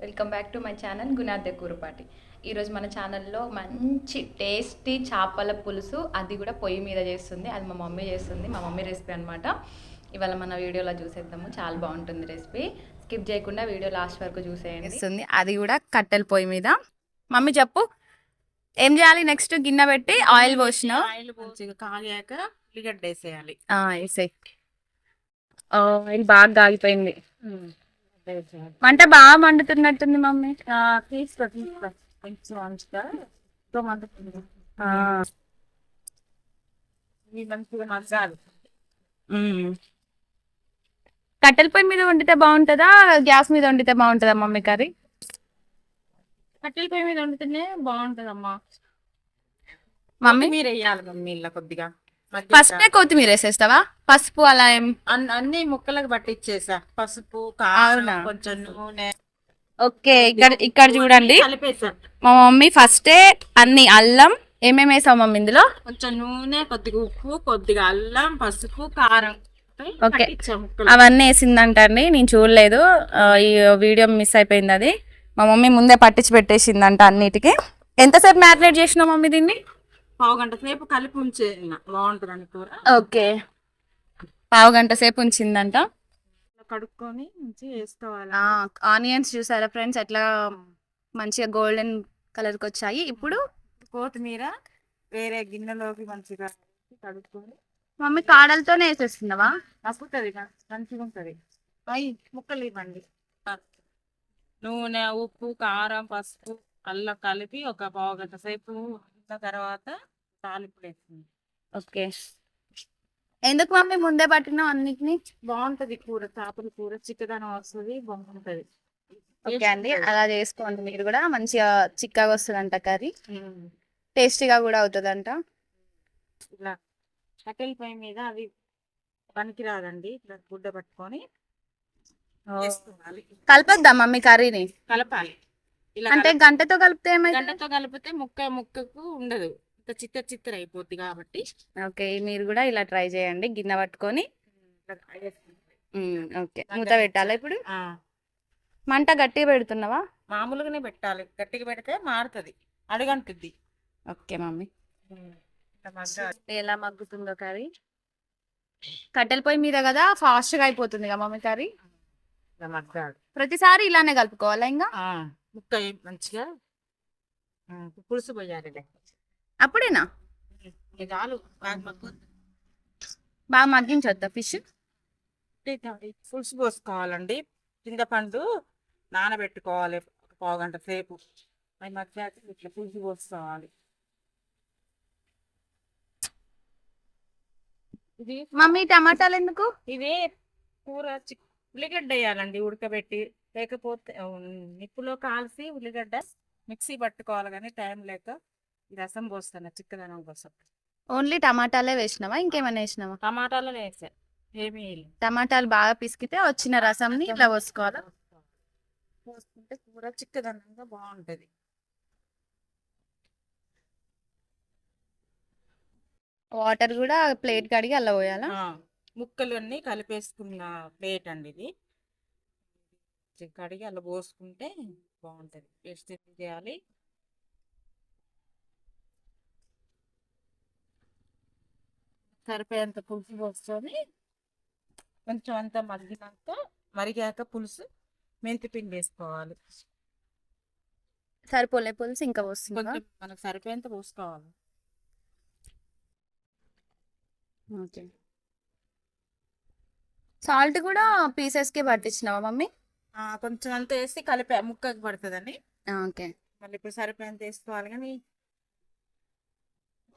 Welcome back to my channel Gunadya Koorapati. ఈరోజు మన ఛానల్లో మంచి టేస్టీ చేపల పులుసు, అది కూడా పొయ్యి మీద చేస్తుంది. అది మా మమ్మీ చేస్తుంది, మా మమ్మీ రెసిపీ అనమాట. ఇవాళ మన వీడియోలో చూసేద్దాము. చాలా బాగుంటుంది రెసిపీ. స్కిప్ చేయకుండా వీడియో లాస్ట్ వరకు చూసేయండి. అది కూడా కట్టెల పొయ్యి మీద. మమ్మీ చెప్పు, ఏం చేయాలి నెక్స్ట్? గిన్నె పెట్టి ఆయిల్ పోసిన, ఆయిల్ పోసి కాగాక ఉల్లిగడ్డ వేసేయాలి. వేసేయి. ఆయిల్ బాగా కాగిపోయింది. మంట బాగా మండుతున్నట్టుంది మమ్మీ. తీసుకో కొంచెం మంచిగా మండుతుంది. ఇవి మంచిగా మగ్గాలి. కట్టెల పొయ్యి మీద వండితే బాగుంటుందా, గ్యాస్ మీద వండితే బాగుంటుందా మమ్మీ కర్రీ? కట్టెల పొయ్యి మీద వండితేనే బాగుంటదమ్మా. మమ్మీ మీరు వేయాలి మమ్మీ ఇలా కొద్దిగా. ఫస్ట్ కొత్తిమీర వేసేస్తావా? పసుపు అలా ఏం? అన్ని ముక్కలకు పట్టించేసా. పసుపు, కారం, కొంచెం నూనె. ఓకే, ఇక్కడ చూడండి, కలిపేసా. మా మమ్మీ ఫస్టే అన్ని అల్లం ఏమేమి వేసావు మమ్మీ ఇందులో? కొంచెం నూనె, కొద్దిగా ఉప్పు, కొద్దిగా అల్లం, పసుపు, కారం. ఓకే, అవన్నీ వేసిందంటండి. నేను చూడలేదు, ఈ వీడియో మిస్ అయిపోయింది. అది మా మమ్మీ ముందే పట్టించి పెట్టేసిందంట అన్నిటికీ. ఎంతసేపు మ్యారినేట్ చేసినావు మమ్మీ దీన్ని? పావు గంట సేపు కలిపి ఉంచే బాగుంటుంది కూర. ఓకే, పావు గంట సేపు ఉంచిందంట. కడుక్కొని ఉంచి వేసుకోవాలి. ఆనియన్స్ చూసారా ఫ్రెండ్స్, ఎట్లా మంచిగా గోల్డెన్ కలర్కి వచ్చాయి. ఇప్పుడు కొత్తిమీర వేరే గిన్నెలోకి మంచిగా కడుక్కొని. మమ్మీ కాడలతోనే వేసేస్తున్నావా? నప్పుతుంది, మంచిగా ఉంటుంది. ముక్కలు ఇవ్వండి. నూనె, ఉప్పు, కారం, పసుపు, అల్లం కలిపి ఒక పావు గంట సేపు ఉన్న తర్వాత తాలింపు వేస్తుంది. ఓకే, ఎందుకు మమ్మీ ముందే పట్టినావు అన్నిటిని? బాగుంటది కూర, చేపల కూర చిక్కదనం వస్తుంది, బాగుంటది. ఓకే అండి, అలా చేసుకోండి మీరు కూడా. మంచిగా చిక్కగా వస్తుందంట కర్రీ, టేస్టీగా కూడా అవుతుందంట. ఇలా కట్టెల పొయ్యి మీద అవి పనికి రాదండి. ఇట్లా గుడ్డ పట్టుకొని కలపద్దా మమ్మీ కర్రీని? కలపాలి. ఇలా అంటే గంటతో కలిపితే ఏమైంది? గంటతో కలిపితే ముక్కకు ఉండదు, చిత్తర అయిపోద్ది కాబట్టి. ఓకే, మీరు కూడా ఇలా ట్రై చేయండి. గిన్నె పట్టుకొని ఓకే, మూత పెట్టాలా ఇప్పుడు? మంట గట్టిగా పెడుతున్నావా? మామూలుగానే పెట్టాలి, గట్టిగా పెడితే మారుతుంది, అడుగంటుద్ది. ఓకే మమ్మీ, ఎలా మగ్గుతుందో కర్రీ. కట్టెల పొయ్యి మీద కదా, ఫాస్ట్ గా అయిపోతుంది కదా మమ్మీ కర్రీ. ప్రతిసారి ఇలానే కలుపుకోవాలా? ఇంకా ముక్క మంచిగా పులుసు పోయాలి. అప్పుడేనా? చాలు, బాగా మగ్గించొద్దా ఫిష్? పులుసు పోసుకోవాలండి. చింతపండు నానబెట్టుకోవాలి ఒక పావు గంట సేపు. అవి మగ్గాక ఇట్లా పులుసు పోసుకోవాలి. ఇది మమ్మీ టమాటాలు ఎందుకు? ఇది కూర ఉల్లిగడ్డ వేయాలండి ఉడకబెట్టి, లేకపోతే నిప్పులో కాల్చి ఉల్లిగడ్డ మిక్సీ పట్టుకోవాలి. కానీ టైం లేక ఈ రసం పోస్తాను చిక్కదనం కోసం. ఓన్లీ టమాటాలే వేసినావా, ఇంకేమైనా వేసినావా? టమాటాలు వేసా, ఏమీ టమాటాలు బాగా పిసికితే వచ్చిన రసంని ఇట్లా పోసుకోవాలా? పోసుకుంటే కూర చిక్కదనంగా బాగుంటది. వాటర్ కూడా ప్లేట్ కడిగి అలా పోయాలా? ముక్కలు అన్నీ కలిపేసుకున్న ప్లేట్ అండి ఇది. కడిగి అలా పోసుకుంటే బాగుంటది. పేస్ట్ చేయాలి. సరిపోయేంత పులుసు పోసుకొని కొంచెం అంతా మరిగాక పులుసు మెంతిపిండి వేసుకోవాలి. సరిపోలే పులుసు ఇంకా పోస్తుంది? కొంచెం మనకు సరిపోయేంత పోసుకోవాలి. ఓకే, సాల్ట్ కూడా పీసెస్ కి పట్టించినావా మమ్మీ? కొంచెం అంతా వేసి కలిపా, ముక్కకి పడుతుందని. ఓకే, మళ్ళీ ఇప్పుడు సరిపోయేంత వేసుకోవాలి. కానీ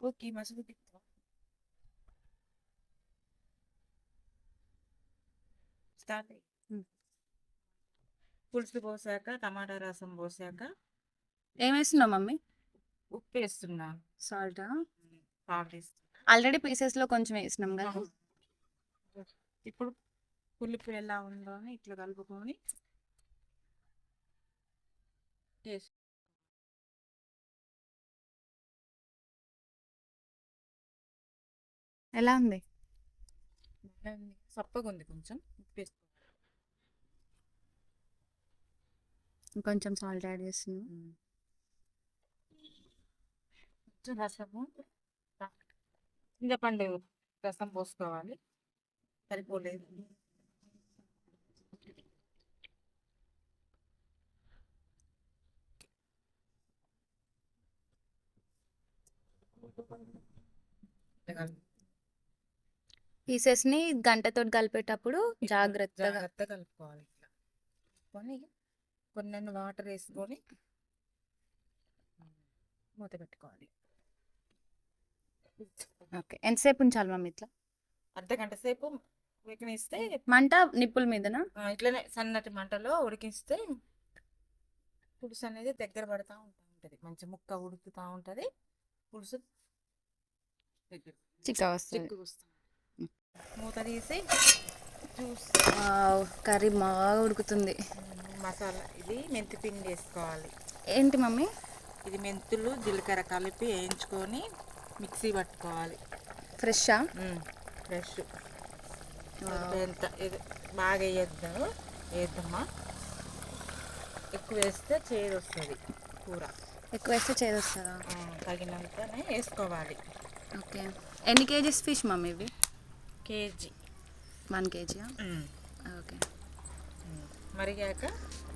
ఓకే మసుగు స్టార్ట్. పులుసు పోసాక టమాటా రసం పోసాక ఏమేస్తున్నావు మమ్మీ? ఉప్పు వేస్తున్నాను. సాల్టా? సాల్ట్ వేస్తున్నాను. ఆల్రెడీ పీసెస్ లో కొంచెం వేసినాం కదా. ఇప్పుడు పులుపు ఎలా ఉందో అని ఇట్లా కలుపుకొని ఎలా ఉంది? సప్పగా ఉంది, కొంచెం ఉప్పు వేసుకోవాలి. కొంచెం సాల్ట్ యాడ్ చేస్తున్నాం. కొంచెం రసము, చింతపండు రసం పోసుకోవాలి. సరిపోలేదు. పీసెస్ని గంటతో కలిపేటప్పుడు జాగ్రత్తగా జాగ్రత్తగా కలుపుకోవాలి. ఇట్లా కొని కొన్ని వాటర్ వేసుకొని మూత పెట్టుకోవాలి. ఓకే. ఎంతసేపు ఉంచాలి మమ్మీ ఇట్లా? అర్ధగంట సేపు ఉడికినిస్తే, మంట నిప్పుల మీదనా? ఇట్లనే సన్నటి మంటలో ఉడికిస్తే పులుసు అనేది దగ్గర పడతా ఉంటుంది. మంచి ముక్క ఉడుకుతూ ఉంటుంది. పులుసు చిక్క వస్తుంది. చిక్కు వస్తుంది. మూత తీసి జ్యూస్ కర్రీ బాగా ఉడుకుతుంది. మసాలా ఇది మెంతి పిండి వేసుకోవాలి. ఏంటి మమ్మీ? ఇది మెంతులు జీలకర్ర కలిపి వేయించుకొని మిక్సీ పట్టుకోవాలి. ఫ్రెషా? ఫ్రెష్. ఎంత బాగా వేద్దామా, ఎక్కువ వేస్తే చేదు వస్తుంది కూర. ఎక్కువ వేస్తే చేదు వస్తుందా? తగినంతనే వేసుకోవాలి. ఓకే. ఎన్ని కేజీస్ ఫిష్ మమ్మీ ఇవి? కేజీ. 1 కేజీయా? ఓకే. మరిగాక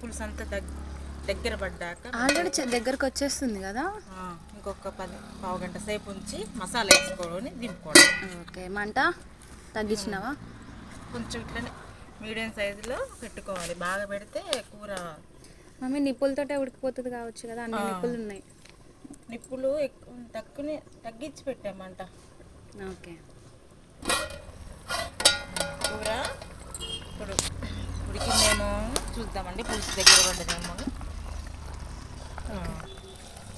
పులుసు అంతా దగ్గర పడ్డాక ఆల్రెడీ దగ్గరకు వచ్చేస్తుంది కదా. ఇంకొక పావు గంట సేపు ఉంచి మసాలా వేసుకొని దింపుకోవడం. ఓకే. మంట తగ్గించినావా? కొంచెం ఇట్లనే మీడియం సైజులో పెట్టుకోవాలి. బాగా పెడితే కూర మమ్మీ నిప్పులతోటే ఉడికిపోతుంది కావచ్చు కదా, అన్ని నిప్పులు ఉన్నాయి. నిప్పులు ఎక్కువ తగ్గించి పెట్టామంట. ఓకే. కూర ఇప్పుడు ఉడికిందేమో చూద్దామండి. పులుసు దగ్గర పడ్డదేమో.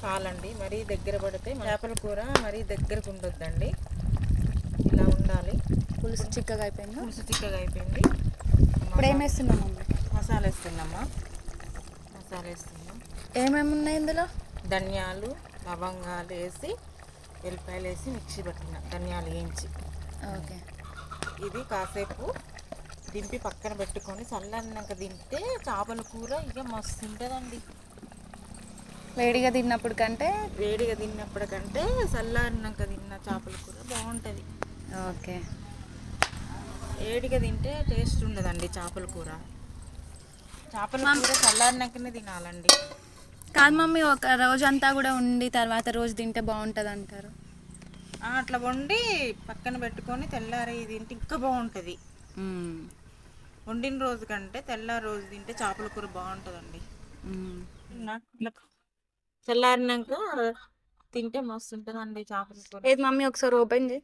చాలండి. మరీ దగ్గర పడితే చేపల కూర మరీ దగ్గరకు ఉండొద్దండి. ఇలా ఉండాలి. పులుసు చిక్కగా అయిపోయింది. పులుసు చిక్కగా అయిపోయింది. ఇప్పుడు ఏం వేస్తున్నాం మమ్మీ? మసాలా వేస్తున్నామా? మసాలా వేస్తున్నాం. ఏమేమి ఉన్నాయి ఇందులో? ధనియాలు, లవంగాలు వేసి, వెల్లిపాయలు వేసి మిక్సీ పట్టిన ధనియాలు వేయించి. ఓకే. ఇది కాసేపు దింపి పక్కన పెట్టుకొని చల్లన్నాక తింటే చేపల కూర ఇక మస్తు ఉంటుందండి. వేడిగా తిన్నప్పుడు కంటే చల్లారినాక తిన్న చేపల కూర బాగుంటుంది. ఓకే. వేడిగా తింటే టేస్ట్ ఉండదండి చేపల కూర. చేపల కూర చల్లారినాకనే తినాలండి. కాదు మమ్మీ, ఒక రోజు అంతా కూడా ఉండి తర్వాత రోజు తింటే బాగుంటుంది అంటారు. అట్లా వండి పక్కన పెట్టుకొని తెల్లారి తింటే ఇంకా బాగుంటుంది. వండిన రోజు కంటే తెల్లారి రోజు తింటే చేపల కూర బాగుంటుందండి. చల్లారినాక తింటే మస్తు ఉంటుందండి చేపల కూర. ఏది మమ్మీ ఒకసారి ఓపెన్ చేయి.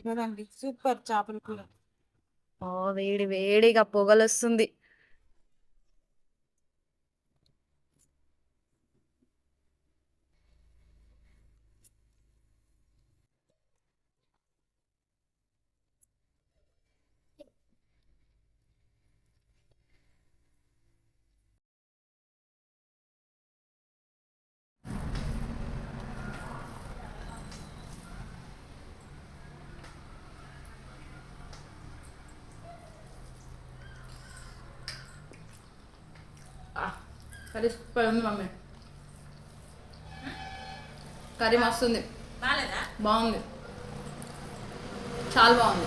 కదండి సూపర్ చేపల కూర. ఓ వేడి వేడిగా పొగలు వస్తుంది. కర్రీ సూపర్ ఉంది మమ్మీ. కర్రీ మస్తు ఉంది. బాగుంది, చాలా బాగుంది.